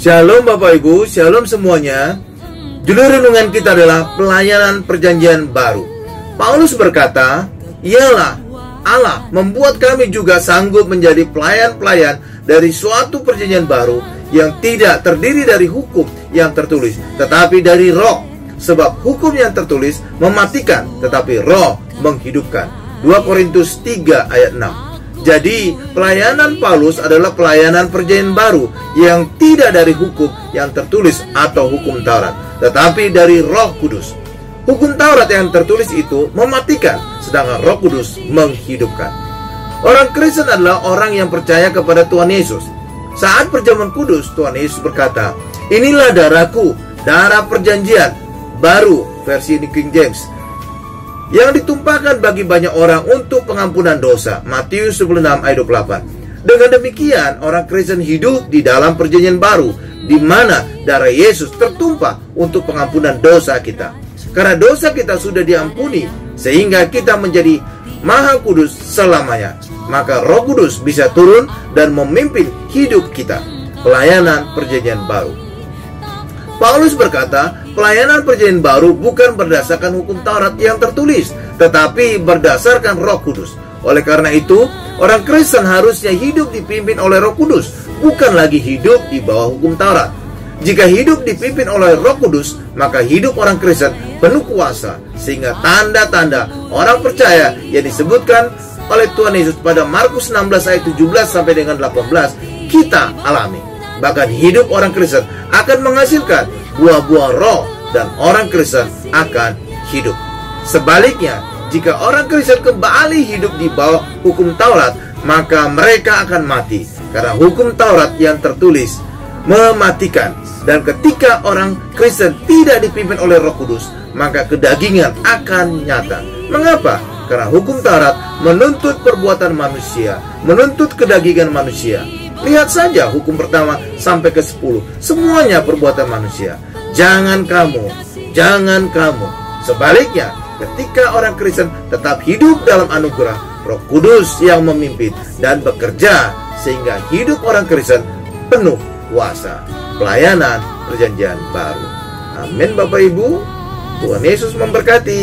Shalom Bapak Ibu, shalom semuanya. Judul renungan kita adalah pelayanan perjanjian baru. Paulus berkata, ialah Allah membuat kami juga sanggup menjadi pelayan-pelayan dari suatu perjanjian baru yang tidak terdiri dari hukum yang tertulis, tetapi dari roh. Sebab hukum yang tertulis mematikan, tetapi roh menghidupkan. 2 Korintus 3 ayat 6. Jadi, pelayanan Paulus adalah pelayanan perjanjian baru yang tidak dari hukum yang tertulis atau hukum Taurat, tetapi dari Roh Kudus. Hukum Taurat yang tertulis itu mematikan, sedangkan Roh Kudus menghidupkan. Orang Kristen adalah orang yang percaya kepada Tuhan Yesus. Saat perjamuan kudus, Tuhan Yesus berkata, "Inilah darahku, darah perjanjian baru," versi King James, yang ditumpahkan bagi banyak orang untuk pengampunan dosa. Matius 26 ayat 28. Dengan demikian, orang Kristen hidup di dalam perjanjian baru, di mana darah Yesus tertumpah untuk pengampunan dosa kita. Karena dosa kita sudah diampuni, sehingga kita menjadi maha kudus selamanya. Maka Roh Kudus bisa turun dan memimpin hidup kita. Pelayanan perjanjian baru. Paulus berkata, pelayanan perjanjian baru bukan berdasarkan hukum Taurat yang tertulis, tetapi berdasarkan Roh Kudus. Oleh karena itu, orang Kristen harusnya hidup dipimpin oleh Roh Kudus, bukan lagi hidup di bawah hukum Taurat. Jika hidup dipimpin oleh Roh Kudus, maka hidup orang Kristen penuh kuasa, sehingga tanda-tanda orang percaya yang disebutkan oleh Tuhan Yesus pada Markus 16 ayat 17 sampai dengan 18 kita alami. Bahkan hidup orang Kristen akan menghasilkan buah-buah roh dan orang Kristen akan hidup. Sebaliknya, jika orang Kristen kembali hidup di bawah hukum Taurat, maka mereka akan mati. Karena hukum Taurat yang tertulis mematikan. Dan ketika orang Kristen tidak dipimpin oleh Roh Kudus, maka kedagingan akan nyata. Mengapa? Karena hukum Taurat menuntut perbuatan manusia, menuntut kedagingan manusia. Lihat saja hukum pertama sampai ke 10. Semuanya perbuatan manusia. Jangan kamu, jangan kamu. Sebaliknya, ketika orang Kristen tetap hidup dalam anugerah, Roh Kudus yang memimpin dan bekerja, sehingga hidup orang Kristen penuh kuasa. Pelayanan perjanjian baru. Amin Bapak Ibu. Tuhan Yesus memberkati.